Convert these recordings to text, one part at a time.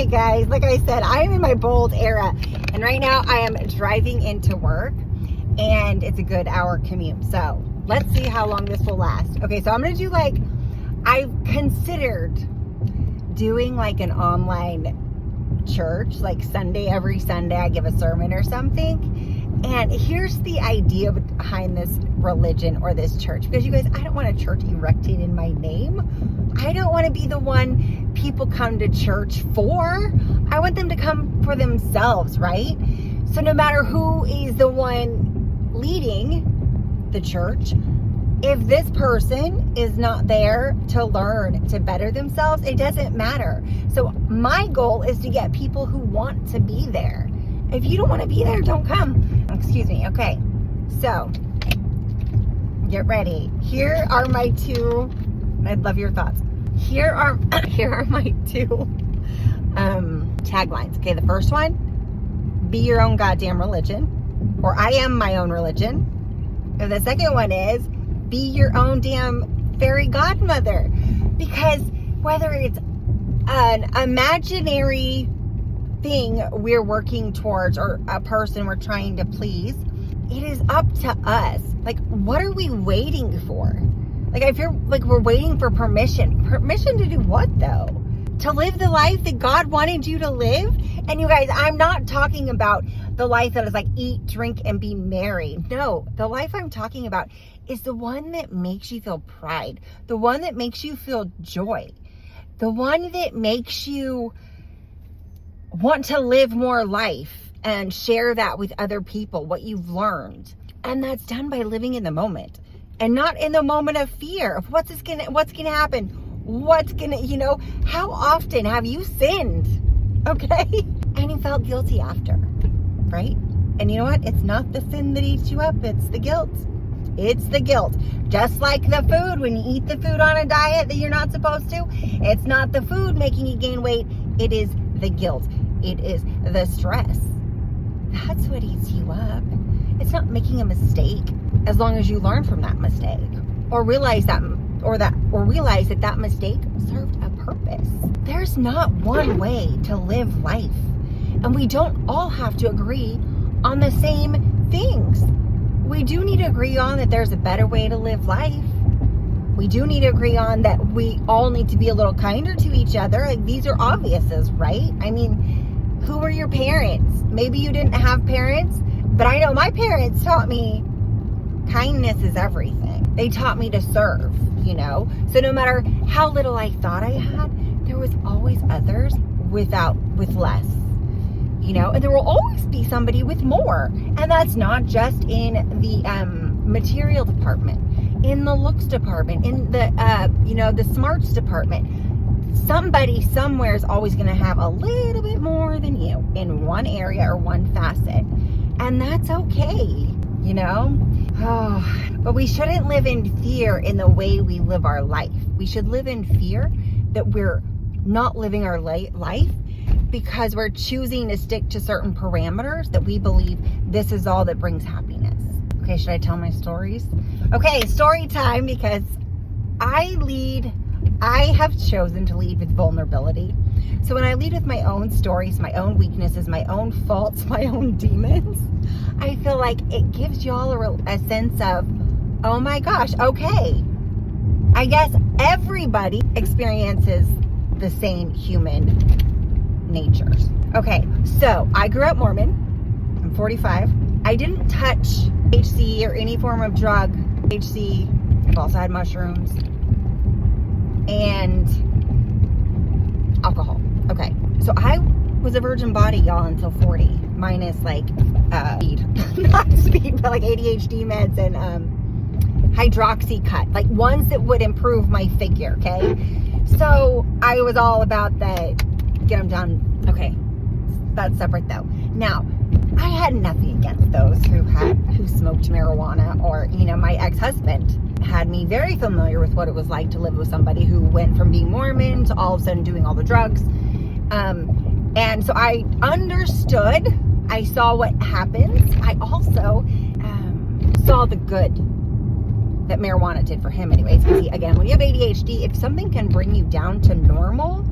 Hi guys, like I said, I am in my bold era, and right now I am driving into work, and it's a good hour commute. So let's see how long this will last. Okay, so I'm gonna do I've considered doing an online church, every Sunday I give a sermon or something. And here's the idea behind this religion or this church, because you guys, I don't want a church erected in my name. I don't want to be the one people come to church for. I want them to come for themselves, right? So no matter who is the one leading the church, if this person is not there to learn to better themselves, it doesn't matter. So my goal is to get people who want to be there. If you don't want to be there, don't come. Excuse me. Okay. So get ready. Here are my two, I'd love your thoughts. Here are my two taglines. Okay. The first one, be your own goddamn religion, or I am my own religion. And the second one is, be your own damn fairy godmother. Because whether it's an imaginary thing we're working towards or a person we're trying to please, it is up to us. What are we waiting for? If you're we're waiting for permission to do what though? To live the life that God wanted you to live? And you guys, I'm not talking about the life that is eat, drink, and be merry. No, the life I'm talking about is the one that makes you feel pride, the one that makes you feel joy, the one that makes you want to live more life and share that with other people, what you've learned. And that's done by living in the moment and not in the moment of fear of what's gonna happen. How often have you sinned? Okay. And you felt guilty after, right? And you know what? It's not the sin that eats you up. It's the guilt. It's the guilt. Just like the food, when you eat the food on a diet that you're not supposed to, it's not the food making you gain weight. It is the guilt. It is the stress. That's what eats you up. It's not making a mistake, as long as you learn from that mistake or realize that mistake served a purpose. There's not one way to live life, and we don't all have to agree on the same things. We do need to agree on that there's a better way to live life. We do need to agree on that we all need to be a little kinder to each other. These are obviouses, right? I mean, who were your parents? Maybe you didn't have parents, but I know my parents taught me kindness is everything. They taught me to serve, So no matter how little I thought I had, there was always others with less, and there will always be somebody with more. And that's not just in the material department, in the looks department, in the, the smarts department. Somebody somewhere is always going to have a little bit more than you in one area or one facet. And that's okay, but we shouldn't live in fear in the way we live our life. We should live in fear that we're not living our life because we're choosing to stick to certain parameters that we believe this is all that brings happiness. Okay, should I tell my stories? Okay, story time, because I have chosen to lead with vulnerability. So when I lead with my own stories, my own weaknesses, my own faults, my own demons, I feel like it gives y'all a sense of, oh my gosh, okay, I guess everybody experiences the same human natures. Okay, so I grew up Mormon. I'm 45. I didn't touch THC or any form of drug. THC, I've also had mushrooms and alcohol. Okay, so I was a virgin body, y'all, until 40, minus speed, not speed, but ADHD meds and hydroxy cut, ones that would improve my figure. Okay, so I was all about that, get them done. Okay, that's separate though. Now, I had nothing against those who smoked marijuana, or my ex-husband had me very familiar with what it was like to live with somebody who went from being Mormon to all of a sudden doing all the drugs. And so I understood. I saw what happens. I also saw the good that marijuana did for him anyways. Because again, when you have ADHD, if something can bring you down to normal,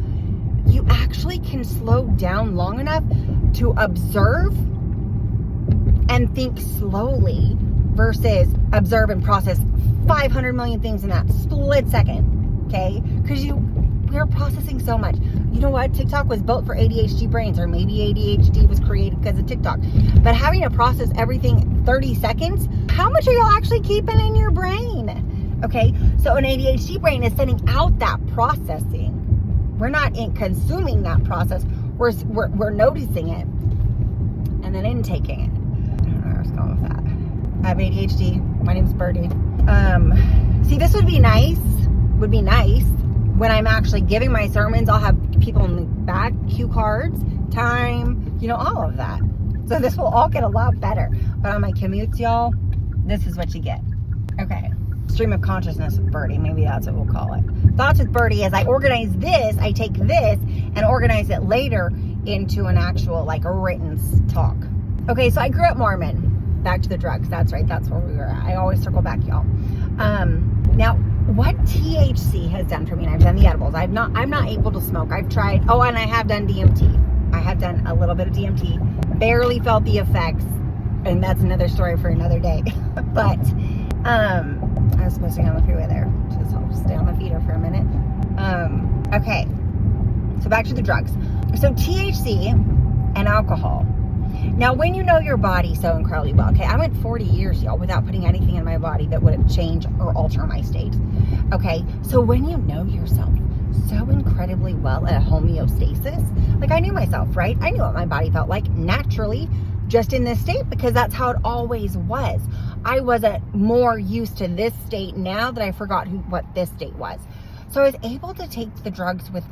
you actually can slow down long enough to observe and think slowly versus observe and process 500 million things in that split second, okay? Because we're processing so much. You know what? TikTok was built for ADHD brains, or maybe ADHD was created because of TikTok. But having to process everything 30 seconds, how much are y'all actually keeping in your brain? Okay, so an ADHD brain is sending out that processing. We're not consuming that process. We're noticing it and then intaking it. I don't know where I was going with that. I have ADHD. My name's Birdie. See, this would be nice. When I'm actually giving my sermons, I'll have people in the back, cue cards, time, all of that. So this will all get a lot better. But on my commutes, y'all, this is what you get. Okay. Stream of consciousness with Birdie. Maybe that's what we'll call it. Thoughts with Birdie is I organize this, I take this and organize it later into an actual, like, a written talk. Okay, so I grew up Mormon. Back to the drugs. That's right. That's where we were at. I always circle back, y'all. Now, what THC has done for me, and I've done the edibles. I'm not able to smoke. I've tried. Oh, and I have done DMT. I have done a little bit of DMT. Barely felt the effects, and that's another story for another day. But I was supposed to be on the freeway there. Just I'll stay on the feeder for a minute. Okay. So back to the drugs. So THC and alcohol. Now, when you know your body so incredibly well, okay, I went 40 years, y'all, without putting anything in my body that would change or alter my state. Okay, so when you know yourself so incredibly well at homeostasis, like I knew myself, right? I knew what my body felt like naturally just in this state because that's how it always was. I wasn't more used to this state now that I forgot what this state was. So I was able to take the drugs with,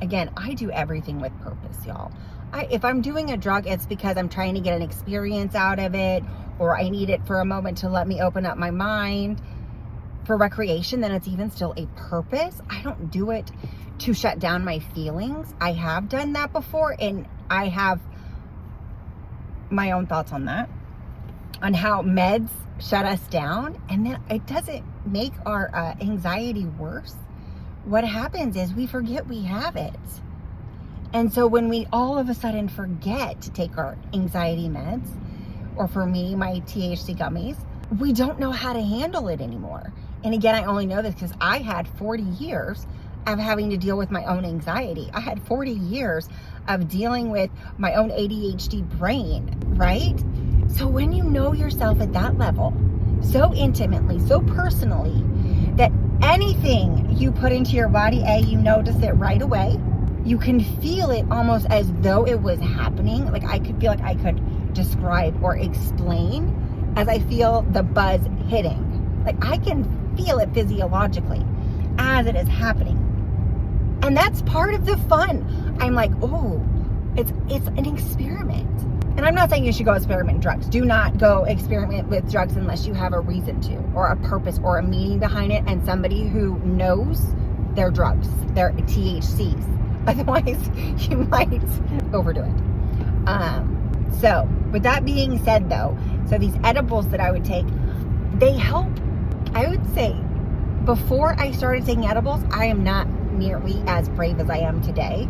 again, I do everything with purpose, y'all. If I'm doing a drug, it's because I'm trying to get an experience out of it, or I need it for a moment to let me open up my mind. For recreation, then it's even still a purpose. I don't do it to shut down my feelings. I have done that before, and I have my own thoughts on that, on how meds shut us down, and then it doesn't make our anxiety worse. What happens is we forget we have it. And so when we all of a sudden forget to take our anxiety meds, or for me, my THC gummies, we don't know how to handle it anymore. And again, I only know this because I had 40 years of having to deal with my own anxiety. I had 40 years of dealing with my own ADHD brain, right? So when you know yourself at that level, so intimately, so personally, that anything you put into your body, you notice it right away. You can feel it almost as though it was happening. Like I could feel like I could describe or explain as I feel the buzz hitting. Like I can feel it physiologically as it is happening. And that's part of the fun. I'm like, oh, it's an experiment. And I'm not saying you should go experiment drugs. Do not go experiment with drugs unless you have a reason to, or a purpose, or a meaning behind it, and somebody who knows their drugs, their THCs. Otherwise, you might overdo it. So, with that being said, though, so these edibles that I would take, they help. I would say, before I started taking edibles, I am not nearly as brave as I am today.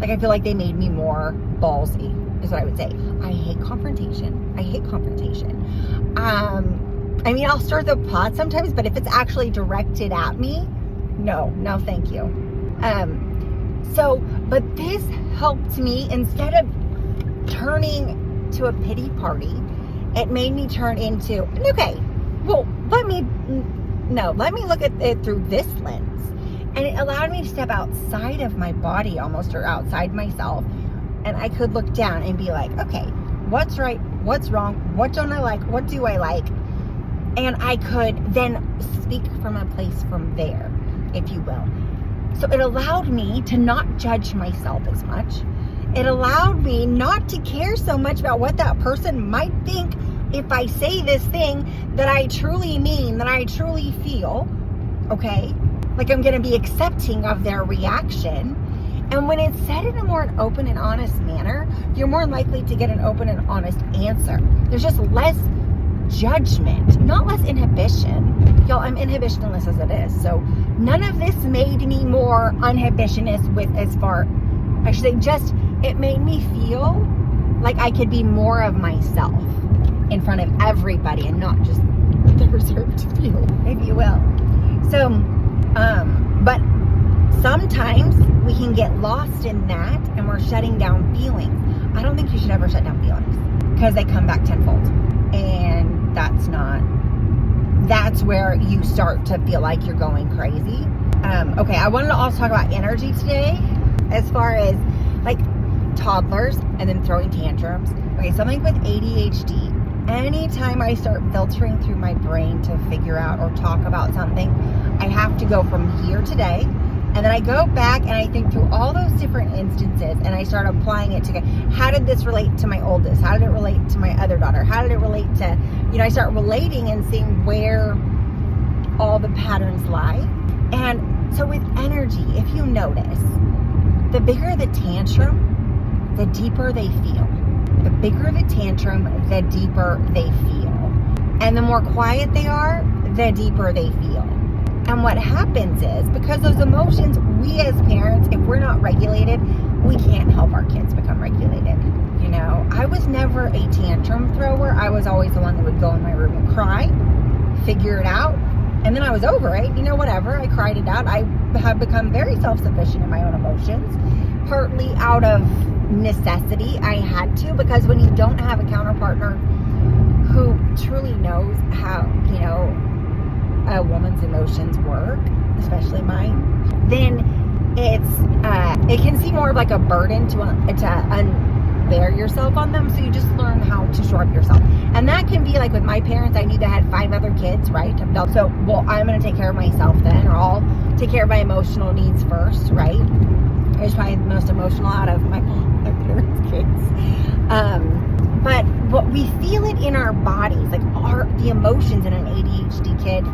Like, I feel like they made me more ballsy, is what I would say. I hate confrontation. I mean, I'll stir the pot sometimes, but if it's actually directed at me, no, thank you. But this helped me, instead of turning to a pity party, it made me turn into, okay, well, let me look at it through this lens. And it allowed me to step outside of my body almost, or outside myself. And I could look down and be like, okay, what's right? What's wrong? What don't I like? What do I like? And I could then speak from a place from there, if you will. So it allowed me to not judge myself as much. It allowed me not to care so much about what that person might think if I say this thing that I truly mean, that I truly feel, okay? Like I'm going to be accepting of their reaction. And when it's said in a more open and honest manner, you're more likely to get an open and honest answer. There's just less judgment, not less inhibition. Y'all, I'm inhibitionless as it is. So none of this made me more unhibitionist it made me feel like I could be more of myself in front of everybody and not just the reserved few, if you will. So, but sometimes we can get lost in that and we're shutting down feelings. I don't think you should ever shut down feelings because they come back tenfold. And that's where you start to feel like you're going crazy. Okay, I wanted to also talk about energy today as far as like toddlers and then throwing tantrums. Okay, something with ADHD, anytime I start filtering through my brain to figure out or talk about something, I have to go from here today, and then I go back and I think through all those different instances and I start applying it to, how did this relate to my oldest? How did it relate to my other daughter? How did it relate to, I start relating and seeing where all the patterns lie. And so with energy, if you notice, the bigger the tantrum, the deeper they feel. The bigger the tantrum, the deeper they feel. And the more quiet they are, the deeper they feel. And what happens is, because those emotions, we as parents, if we're not regulated, we can't help our kids become regulated. I was never a tantrum thrower. I was always the one that would go in my room and cry, figure it out, and then I was over it. Whatever. I cried it out. I have become very self-sufficient in my own emotions, partly out of necessity. I had to, because when you don't have a counterpartner who truly knows how, a woman's emotions work, especially mine, then it can seem more of like a burden to unbear yourself on them. So you just learn how to shore up yourself. And that can be like with my parents, I knew they had 5 other kids, right? So, I'm going to take care of myself then, or I'll take care of my emotional needs first, right? I was probably the most emotional out of my parents' kids. But what we feel it in our bodies, like the emotions in an ADHD kid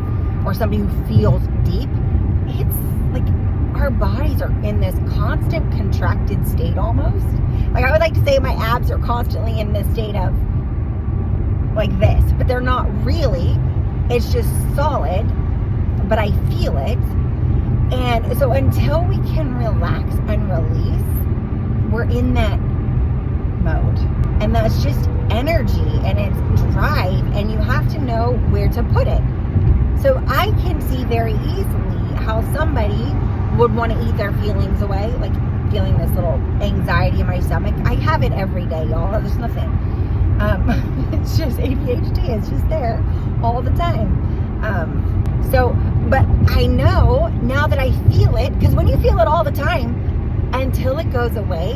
or somebody who feels deep, it's like our bodies are in this constant contracted state almost. Like I would like to say my abs are constantly in this state of like this, but they're not really. It's just solid, but I feel it. And so until we can relax and release, we're in that mode. And that's just energy and it's drive, and you have to know where to put it. So I can see very easily how somebody would want to eat their feelings away, like feeling this little anxiety in my stomach. I have it every day, y'all. There's nothing. It's just ADHD. It's just there all the time. But I know now that I feel it, because when you feel it all the time, until it goes away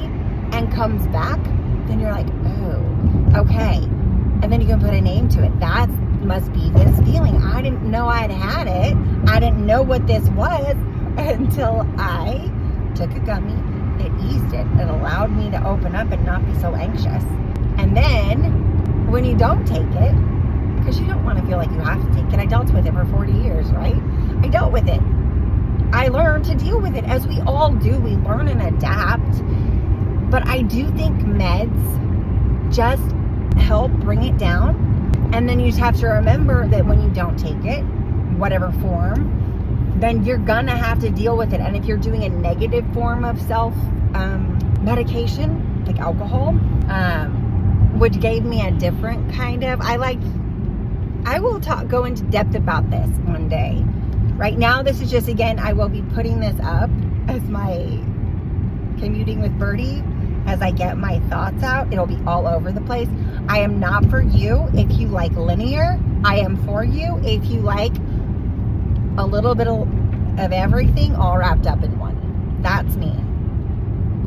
and comes back, then you're like, oh, okay. And then you can put a name to it. That must be this feeling. I didn't know I'd had it. I didn't know what this was until I took a gummy. It eased it. It allowed me to open up and not be so anxious. And then when you don't take it, because you don't want to feel like you have to take it. I dealt with it for 40 years, right? I dealt with it. I learned to deal with it, as we all do. We learn and adapt. But I do think meds just help bring it down. And then you just have to remember that when you don't take it, whatever form, then you're gonna have to deal with it. And if you're doing a negative form of medication, like alcohol, which gave me a different kind of, I will go into depth about this one day. Right now, this is just, again, I will be putting this up as my commuting with Birdie. As I get my thoughts out, it'll be all over the place. I am not for you if you like linear. I am for you if you like a little bit of everything all wrapped up in one. That's me.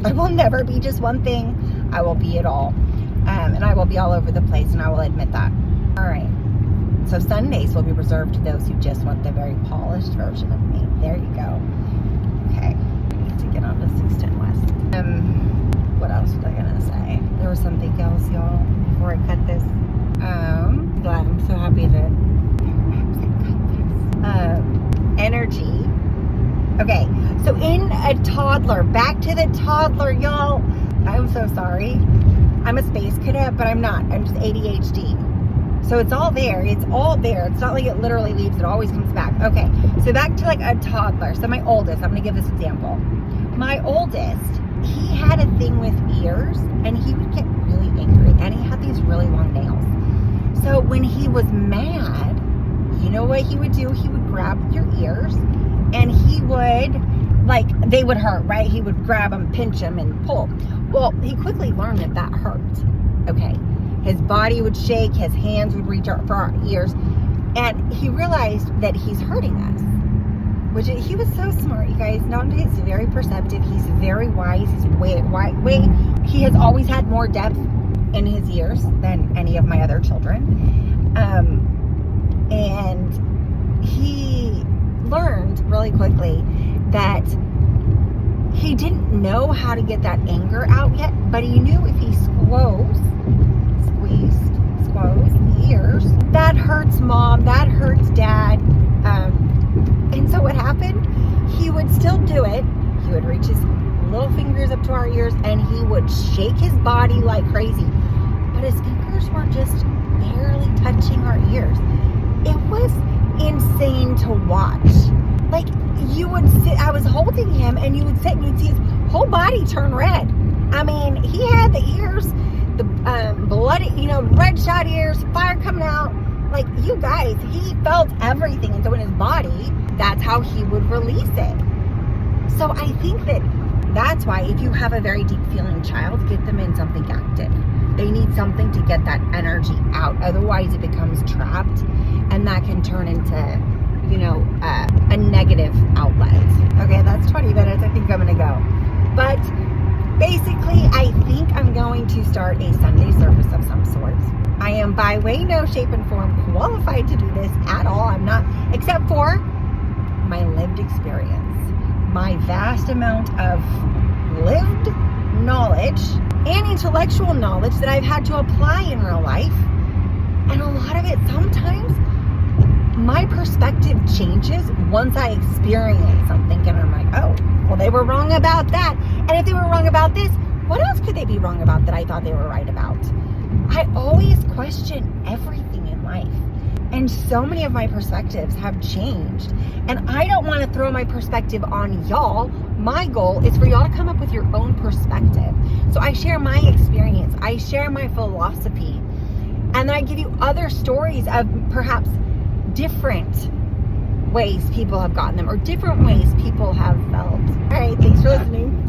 I will never be just one thing. I will be it all. And I will be all over the place, and I will admit that. All right. So Sundays will be reserved to those who just want the very polished version of me. There you go. Okay. I need to get on to 610 West. What else was I gonna say? There was something else, y'all, before I cut this. Glad. I'm so happy that energy. Okay, so in a toddler, back to the toddler, y'all. I'm so sorry. I'm a space cadet, but I'm not. I'm just ADHD. So it's all there. It's all there. It's not like it literally leaves. It always comes back. Okay, so back to like a toddler. So my oldest, I'm going to give this example. My oldest, he had a thing with ears, and he would get really angry, and he had these really long nails. So when he was mad, you know what he would do? He would grab your ears, and he would, like, they would hurt, right? He would grab them, pinch them, and pull. Well, he quickly learned that hurt. Okay. His body would shake, his hands would reach out for our ears, and he realized that he's hurting us. Which he was so smart, you guys. Not only is he very perceptive, he's very wise. He's he has always had more depth in his ears than any of my other children. And he learned really quickly that he didn't know how to get that anger out yet, but he knew if he squeezed the ears, that hurts mom, that hurts dad. And so what happened? He would still do it. He would reach his little fingers up to our ears, and he would shake his body like crazy. But his fingers were just barely touching our ears. It was insane to watch. Like, you would sit, I was holding him, and you would sit and you'd see his whole body turn red. I mean, he had the ears, the bloody, red shot ears, fire coming out. Like, you guys, he felt everything. And so in his body, that's how he would release it. So I think that's why if you have a very deep feeling child, get them in something active. They need something to get that energy out. Otherwise, it becomes trapped, and that can turn into, a negative outlet. Okay, that's 20 minutes. I think I'm going to go. But basically, I think I'm going to start a Sunday service of some sort. I am by way, no shape and form qualified to do this at all. I'm not, except for my lived experience, my vast amount of lived knowledge and intellectual knowledge that I've had to apply in real life. And a lot of it, sometimes my perspective changes once I experience something, and I'm like, oh, well, they were wrong about that. And if they were wrong about this, what else could they be wrong about that I thought they were right about? I always question everything in life. And so many of my perspectives have changed. And I don't want to throw my perspective on y'all. My goal is for y'all to come up with your own perspective. So I share my experience. I share my philosophy. And then I give you other stories of perhaps different ways people have gotten them, or different ways people have felt. All right, thanks for listening.